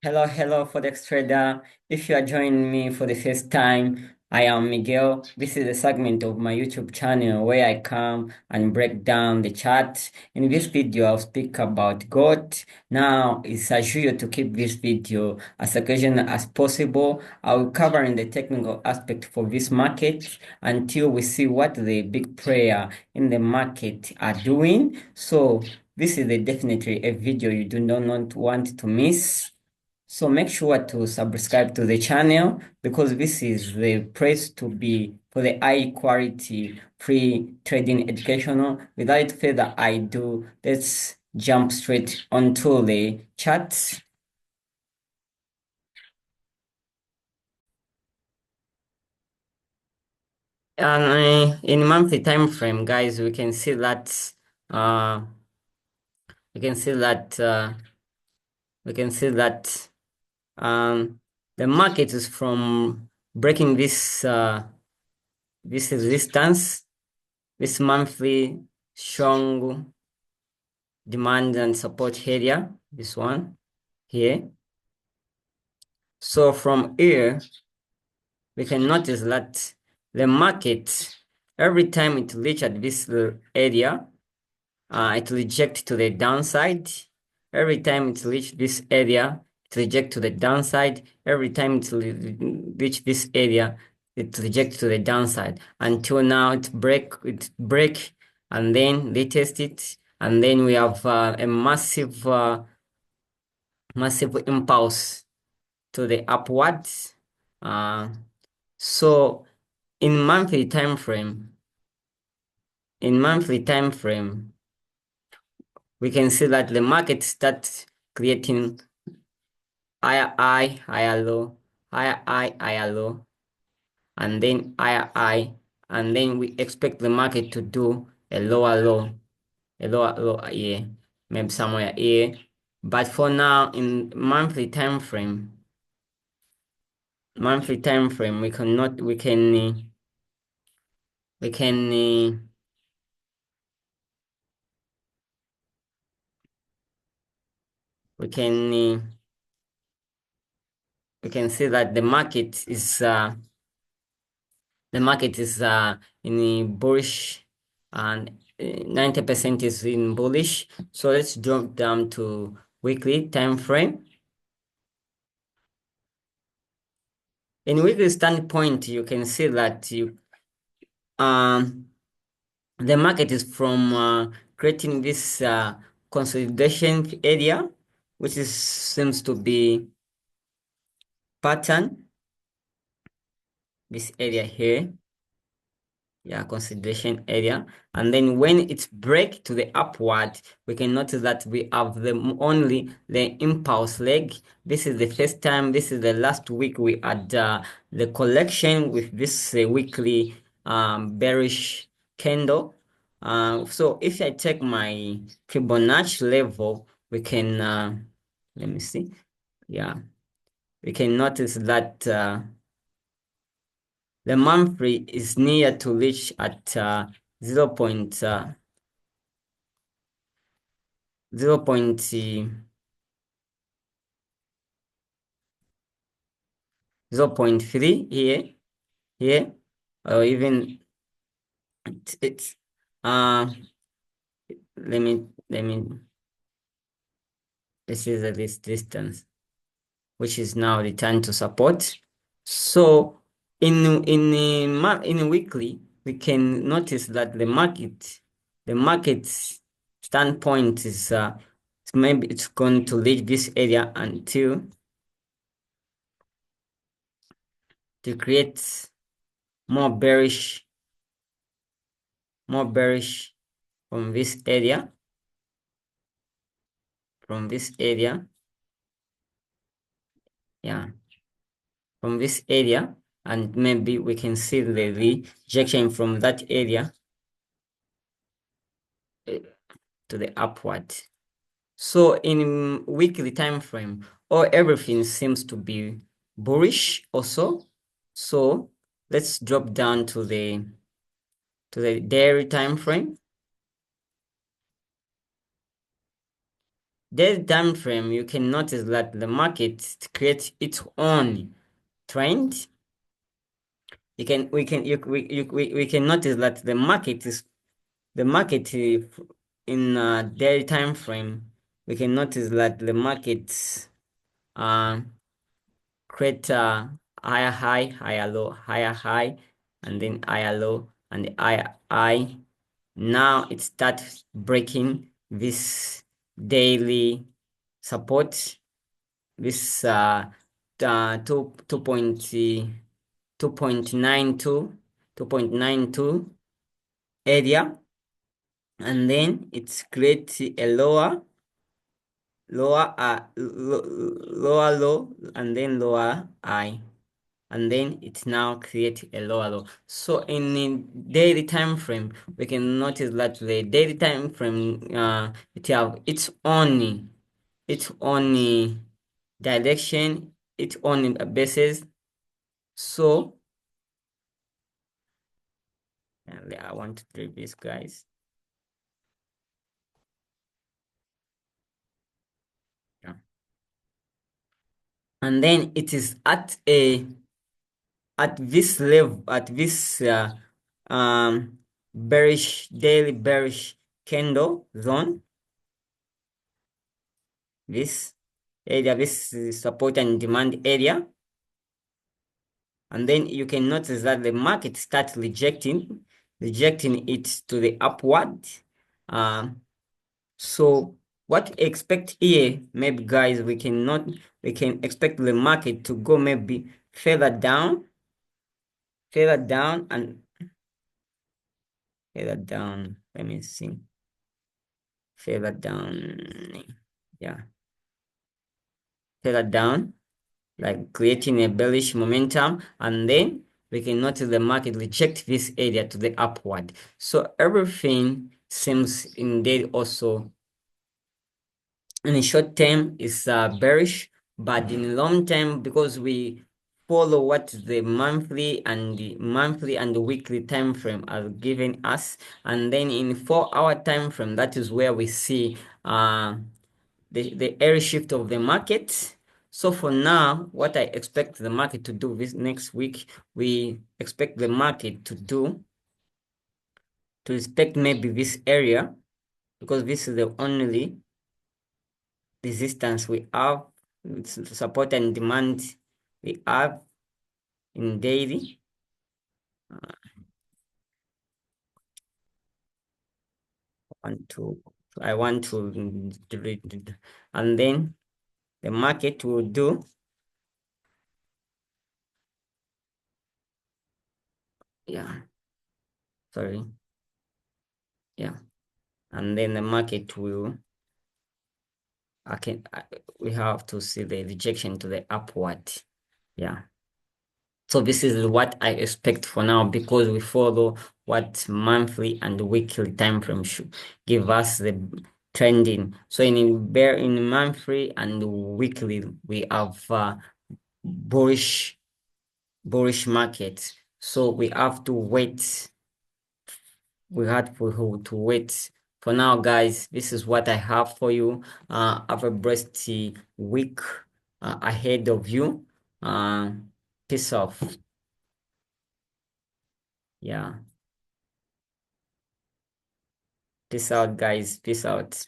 Hello, Forex trader. If you are joining me for the first time, I am Miguel. This is a segment of my YouTube channel where I come and break down the chart. In this video, I'll speak about gold. Now, it's as usual to keep this video as occasional as possible. I will cover in the technical aspect for this market until we see what the big player in the market are doing. So, this is definitely a video you do not want to miss. So make sure to subscribe to the channel because this is the place to be for the high quality free trading educational. Without further ado, let's jump straight onto the chart. And in monthly time frame, guys, we can see that uh we can see that we can see that um the market is from breaking this resistance, this monthly strong demand and support area, this one here. So from here, we can notice that the market, every time it reach at this area, it reject to the downside. Every time it reach this area, it reject to the downside. Every time it reach this area, it reject to the downside. Until now, it break, and then they test it, and then we have a massive impulse to the upwards. Uh, so in monthly time frame, we can see that the market starts creating higher high, higher low, higher high, higher low, and then higher high, and then we expect the market to do a lower low here, maybe somewhere here. But for now, in monthly time frame, we cannot, we can, we can, we can see that the market is in a bullish and 90% is in bullish. So let's drop down to weekly time frame. In weekly standpoint, you can see that um the market is from creating this consolidation area, which seems to be pattern, this area here. Yeah, consideration area. And then when it's break to the upward, we can notice that we have only the impulse leg. This is the first time, this is the last week we had the collection with this weekly bearish candle. So if I take my Fibonacci level, we can, let me see. Yeah, we can notice that the monthly is near to reach at 0. 0. 0.3 here, or even it's uh let me this is this distance, which is now returned to support. So in a weekly, we can notice that the market's standpoint is maybe it's going to reach this area until to create more bearish, more bearish from this area, from this area, yeah, from this area, and maybe we can see the rejection from that area to the upward. So in weekly time frame, everything seems to be bullish also. So let's drop down to the daily time frame. daily time frame, you can notice that the market creates its own trend. You can we can we can notice that the market in daily time frame. We can notice that the market uh create higher high, higher low, higher high, and then higher low, and higher high. Now it starts breaking this daily support, this 2.92 area, and then it's create a lower low, and then lower high, and then it now create a lower low. So in the daily time frame, we can notice that the daily time frame it have its own direction, its own basis. So I want to do this, guys. Yeah. And then it is at this level, at this daily bearish candle zone, this area, this is support and demand area. And then you can notice that the market starts rejecting it to the upward. So what expect here, maybe guys, we can expect the market to go maybe further down and further down. Let me see. Further down. Yeah. Further down, like creating a bearish momentum, and then we can notice the market reject this area to the upward. So everything seems indeed also in the short term is bearish, but in long term, because we follow what the monthly and the weekly time frame are giving us, and then in 4 hour time frame, that is where we see the area shift of the market. So for now, what I expect the market to do this next week, we expect the market to respect maybe this area, because this is the only resistance we have, support and demand we have in daily. Want to I want to and then the market will do, yeah, sorry, yeah, and then the market will I can we have to see the rejection to the upward. Yeah. So this is what I expect for now, because we follow what monthly and weekly time frame should give us the trending. So in monthly and weekly we have bullish market. So we have to wait. We had to wait. For now, guys, this is what I have for you. Have a blessed week ahead of you. Peace off. Yeah. Peace out, guys. Peace out.